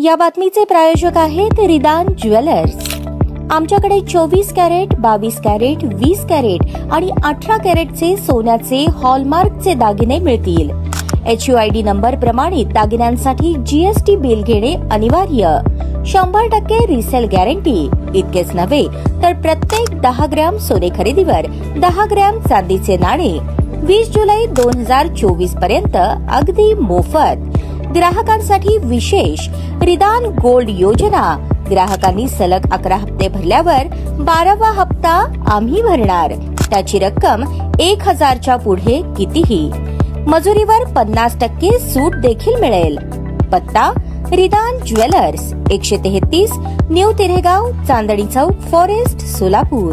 या बातमीचे प्रायोजक आहेत रिदान ज्वेलर्स। आमच्याकडे 24 कॅरेट, 22 कॅरेट, 20 कॅरेट आणि 18 कॅरेटचे सोन्याचे हॉलमार्कचे दागिने मिळतील। HUID नंबर प्रमाणित दागिन्यांसाठी GST बिल घेणे अनिवार्य। 100% रिसेल गॅरंटी। इतकेच नव्हे तर प्रत्येक 10 ग्रॅम सोने खरेदीवर 10 ग्रॅम चांदीचे नाणे 20 जुलै 2024 पर्यंत अगदी मोफत। ग्राहकांसाठी विशेष रिदान गोल्ड योजना। ग्राहकांनी सलग 11 हप्ते भरल्यावर 12वा हप्ता आम्ही भरणार। त्याची रक्कम 1000च्या पुढे कितीही। मजुरीवर 50% सूट देखील मिळेल। पत्ता रिदान jewellers, 133 new तिरेगाव, Chandni Chowk, forest, Solapur.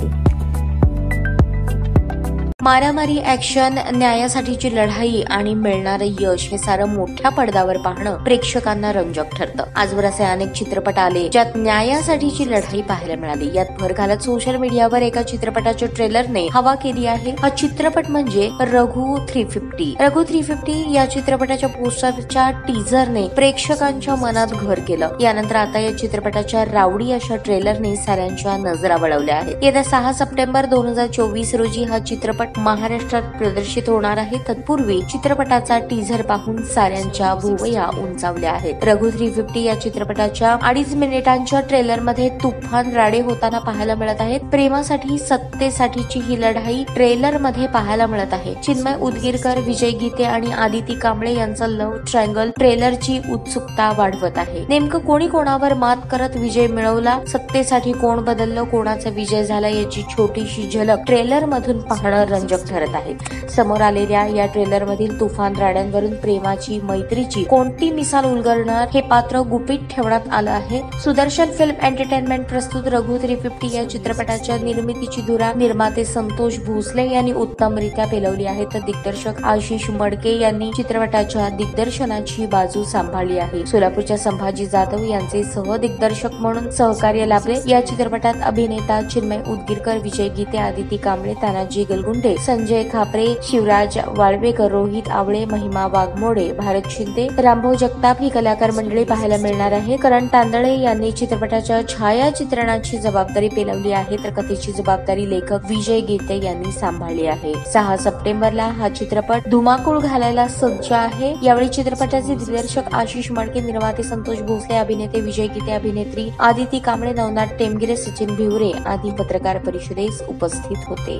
मारामारी, ऍक्शन, न्यायासाठीची लढाई आणि मिळणारं यश हे सारं मोठ्या पडद्यावर पाहणं प्रेक्षकांना रंजक ठरतं। आजवर असे अनेक चित्रपट आले ज्यात न्यायासाठीची लढाई पाहायला मिळाली। यात भर घालत सोशल मीडियावर एका चित्रपटाच्या ट्रेलरने हवा केली आहे। हा चित्रपट म्हणजे रघु 350। रघु 350 या चित्रपटाच्या पोस्टरच्या टीझरने प्रेक्षकांच्या मनात घर केलं। यानंतर आता या चित्रपटाच्या रावडी अशा ट्रेलरने साऱ्यांच्या नजरा वळवल्या आहेत। येत्या 6 सप्टेंबर 2024 रोजी हा चित्रपट महाराष्ट्रात प्रदर्शित होणार आहे। तत्पूर्वी चित्रपटाचा टीझर पाहून साऱ्यांच्या भुवया उंचावल्या आहेत। रघु 350 या चित्रपटाच्या 2.5 मिनिटांच्या ट्रेलर मध्ये तुफान राडे होताना पाहायला मिळत आहेत। प्रेमासाठी, सत्तेसाठीची ही लढाई ट्रेलर मध्ये पाहायला मिळत आहे। चिन्मय उदगीरकर, विजय गीते आणि आदिती कांबळे यांचा लव्ह ट्रायंगल ट्रेलरची उत्सुकता वाढवत आहे। नेमकं कोणी कोणावर मात करत विजय मिळवला, सत्तेसाठी कोण बदललं, कोणाचा विजय झाला याची छोटीशी झलक ट्रेलर मधून पाहणं रंजक ठरत आहे। समोर आलेल्या या ट्रेलर मधील तुफान राड्यांवरून प्रेमाची, मैत्रीची कोणती मिसाल उलगडणार हे पात्र गुपित ठेवण्यात आलं आहे। सुदर्शन फिल्म एंटरटेनमेंट प्रस्तुत रघु 350 या चित्रपटाच्या निर्मितीची धुरा निर्माते संतोष भोसले यांनी उत्तमरित्या पेलवली आहे, तर दिग्दर्शक आशिष मडके यांनी चित्रपटाच्या दिग्दर्शनाची बाजू सांभाळली आहे। सोलापूरच्या संभाजी जाधव यांचे सह दिग्दर्शक म्हणून सहकार्य लाभले। या चित्रपटात अभिनेता चिन्मय उदगीरकर, विजय गीते, आदिती कांबळे, तानाजी गलगुंडे, संजय खापरे, शिवराज वाळवेकर, रोहित आवळे, महिमा वाघमोडे, भारत शिंदे, रामभाऊ जगताप ही कलाकार मंडळी पाहायला मिळणार आहे। करण तांदळे यांनी चित्रपटाच्या छायाचित्रणाची जबाबदारी पेलवली आहे, तर कथेची जबाबदारी लेखक विजय गीते यांनी सांभाळली आहे। 6 सप्टेंबरला हा चित्रपट धुमाकूळ घालायला सज्ज आहे। यावेळी चित्रपटाचे दिग्दर्शक आशिष मडके, निर्माते संतोष भोसले, अभिनेते विजय गीते, अभिनेत्री आदिती कांबळे, नवनाथ टेमगिरे, सचिन भिवरे आदी पत्रकार परिषदेस उपस्थित होते।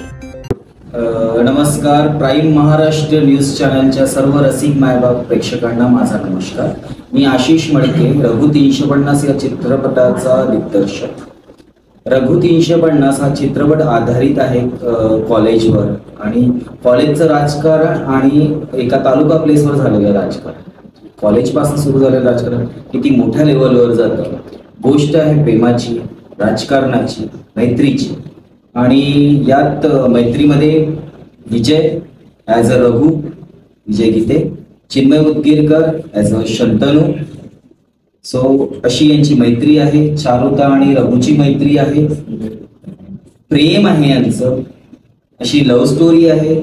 नमस्कार। प्राईम महाराष्ट्र न्यूज चॅनलच्या सर्व रसिक मायबाप प्रेक्षकांना माझा नमस्कार। मी आशिष मडके, रघु 350 या चित्रपटाचा दिग्दर्शक। रघु 350 हा चित्रपट आधारित आहे कॉलेजवर आणि कॉलेजचं राजकारण आणि एका तालुका प्लेसवर झालेलं राजकारण। कॉलेज पासून सुरू झालेलं राजकारण किती मोठ्या लेवलवर जातं। गोष्ट आहे प्रेमाची, राजकारणाची, मैत्रीची आणि यात मैत्रीमध्ये Vijay as a Raghu, Vijay Gite, Chinmay Udgirkar as a Shantanu. So अशी यांची मैत्री आहे। चारुता आणि रघुची मैत्री आहे, प्रेम आहे यांचं, अशी लव्ह स्टोरी आहे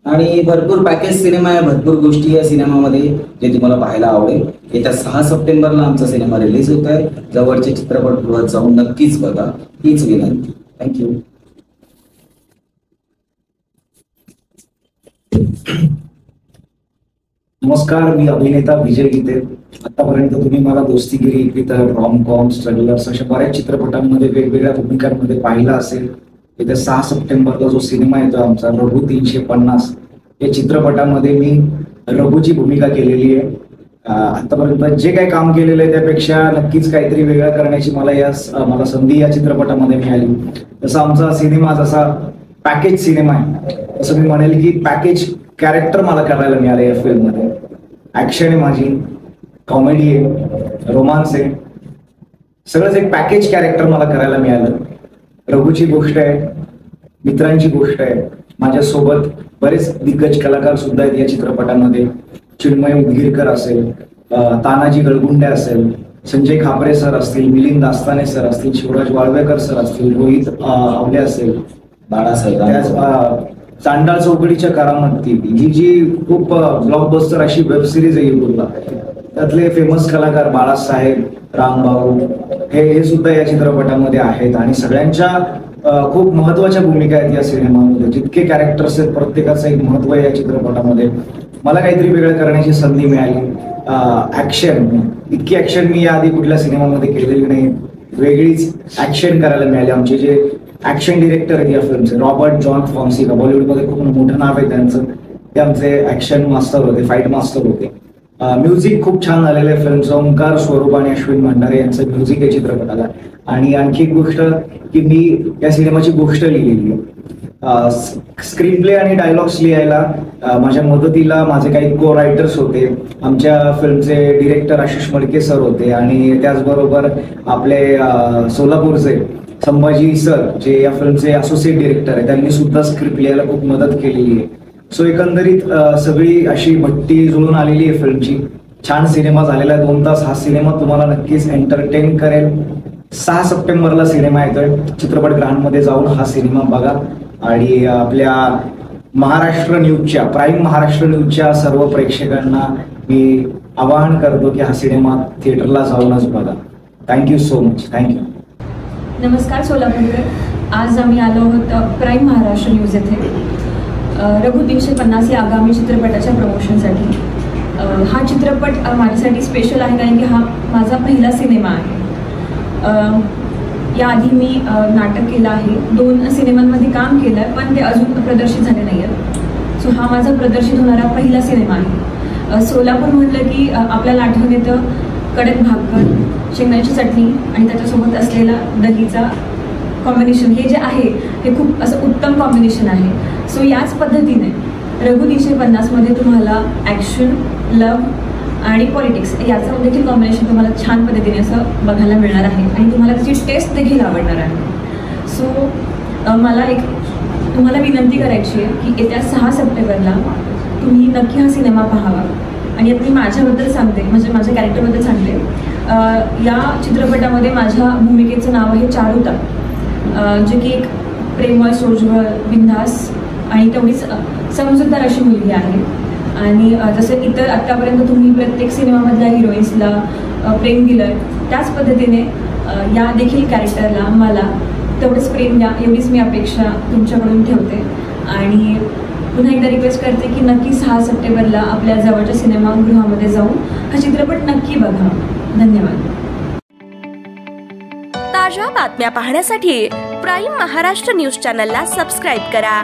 आणि भरपूर पॅकेज सिनेमा आहे। भरपूर गोष्टी या सिनेमामध्ये जे तुम्हाला पाहायला आवडेल। येत्या 6 सप्टेंबरला आमचा सिनेमा रिलीज होत आहे। जवळचे चित्रपटगृहात जाऊन नक्कीच बघा, हीच विनंती। थँक्यू। नमस्कार, मी अभिनेता विजय गीते। आतापर्यंत तुम्ही मला दोस्तीगिरी, पितर, रॉमकॉम, स्ट्रगलर्स अशा बऱ्याच चित्रपटांमध्ये वेगवेगळ्या भूमिकांमध्ये पाहिला असेल। येत्या 6 सप्टेंबरला जो सिनेमा येतो आमचा रघु 350 या चित्रपटामध्ये मी रघुची भूमिका केलेली आहे। आतापर्यंत जे काही काम केलेलं आहे त्यापेक्षा नक्कीच काहीतरी वेगळं करण्याची मला संधी या चित्रपटामध्ये मिळाली। जसा आमचा सिनेमा जसा पॅकेज सिनेमा आहे तसं मी म्हणेल की पॅकेज कॅरेक्टर मला करायला मिळालं या फिल्ममध्ये। ऍक्शन आहे माझी, कॉमेडी आहे, रोमांस आहे, सगळंच एक पॅकेज कॅरेक्टर मला करायला मिळालं। रघुची गोष्ट आहे, मित्रांची गोष्ट आहे, माझ्यासोबत बरेच दिग्गज कलाकार सुद्धा आहेत या चित्रपटामध्ये। चिन्मय उदगीरकर असेल, तानाजी गलगुंडे असेल, संजय खापरे सर असतील, मिलिंद दास्ताने सर असतील, शिवराज वाळवेकर सर असतील, रोहित आवले असेल, बाळासाहेब, चांडाळ चौकडीच्या करामती ही जी खूप ब्लॉकबस्टर अशी वेब सिरीज आहे युट्यूबला, त्यातले फेमस कलाकार बाळासाहेब, रामभाऊ हे सुद्धा या चित्रपटामध्ये आहेत आणि सगळ्यांच्या खूप महत्वाच्या भूमिका आहेत या सिनेमामध्ये. जितके कॅरेक्टर्स आहेत प्रत्येकाचं एक महत्व आहे या चित्रपटामध्ये. मला काहीतरी वेगळं करण्याची संधी मिळाली. ऍक्शन, इतकी ऍक्शन मी याआधी कुठल्या सिनेमामध्ये केलेली नाही. वेगळीच ऍक्शन करायला मिळाली. आमचे जे ऍक्शन डिरेक्टर आहेत या फिल्मचे, रॉबर्ट जॉन फॉन्सिका, बॉलिवूडमध्ये खूप मोठं नाव आहे त्यांचं, ते आमचे ऍक्शन मास्टर होते, फाईट मास्टर होते. म्युझिक खूप छान झालेलं आहे फिल्मचं. ओंकार स्वरूप आणि अश्विन भंडारे यांचं म्युझिक आहे चित्रपटाला. आणि आणखी एक गोष्ट की मी या सिनेमाची गोष्ट लिहिलेली आहे. स्क्रीन प्ले आणि डायलॉग्स लिहायला माझ्या मदतीला माझे काही को रायटर्स होते. आमच्या फिल्मचे डिरेक्टर आशिष मडके सर होते आणि त्याचबरोबर आपले सोलापूरचे संभाजी सर जे या फिल्मचे असोसिएट डिरेक्टर आहे, त्यांनी सुद्धा स्क्रिप्ट लिहायला खूप मदत केलेली आहे. सो एकंदरीत सगळी अशी भट्टी जुळून आलेली आहे फिल्मची. छान सिनेमा झालेला आहे. 2 तास हा सिनेमा तुम्हाला नक्कीच एंटरटेन करेल. 6 सप्टेंबरला सिनेमा येतोय. चित्रपटगृहांमध्ये जाऊन हा सिनेमा बघा आणि आपल्या महाराष्ट्र न्यूजच्या, प्राईम महाराष्ट्र न्यूजच्या सर्व प्रेक्षकांना मी आवाहन करतो की हा सिनेमा थिएटरला जाऊनच बघा. Thank you so much. थँक्यू. नमस्कार सोलापूरकर. आज आम्ही आलो आहोत प्राईम महाराष्ट्र न्यूज येथे रघु 350 या आगामी चित्रपटाच्या प्रमोशनसाठी. हा चित्रपट माझ्यासाठी स्पेशल आहे कारण की हा माझा पहिला सिनेमा आहे. याआधी मी नाटक केलं आहे, 2 सिनेमांमध्ये काम केलं आहे, पण ते अजून प्रदर्शित झाले नाही आहेत. सो हा माझा प्रदर्शित होणारा पहिला सिनेमा आहे. सोलापूर म्हटलं की आपल्याला आठवण येतं कडक भाकर, शेंगदाण्याची चटणी आणि त्याच्यासोबत असलेला दहीचा कॉम्बिनेशन. हे जे आहे हे खूप असं उत्तम कॉम्बिनेशन आहे. सो याच पद्धतीने रघु 350मध्ये तुम्हाला ॲक्शन, लव्ह आणि पॉलिटिक्स याचं देखील कॉम्बिनेशन तुम्हाला छान पद्धतीने असं बघायला मिळणार आहे आणि तुम्हाला त्याची टेस्ट देखील आवडणार आहे. सो मला एक तुम्हाला विनंती करायची आहे की येत्या 6 सप्टेंबरला तुम्ही नक्की हा सिनेमा पाहावा. आणि यात मी माझ्याबद्दल सांगते, म्हणजे माझ्या कॅरेक्टरबद्दल सांगते. या चित्रपटामध्ये माझ्या भूमिकेचं नाव आहे चारुता, जे की एक प्रेमळ, सोज्वळ, बिनधास आणि तेवढीच समजूतदार अशी मुलगी आहे. आणि जसं इतर आत्तापर्यंत तुम्ही प्रत्येक सिनेमामधल्या हिरोईन्सला प्रेम दिलं त्याच पद्धतीने या देखील कॅरेक्टरला मला तेवढंच प्रेम द्या, एवढीच मी अपेक्षा तुमच्याकडून ठेवते. आणि पुन्हा एकदा रिक्वेस्ट करते की नक्की 6 सप्टेंबरला आपल्या जवळच्या सिनेमागृहामध्ये जाऊन हा चित्रपट नक्की बघा. धन्यवाद. ताज्या बातम्या पाहण्यासाठी प्राईम महाराष्ट्र न्यूज चॅनलला सबस्क्राईब करा.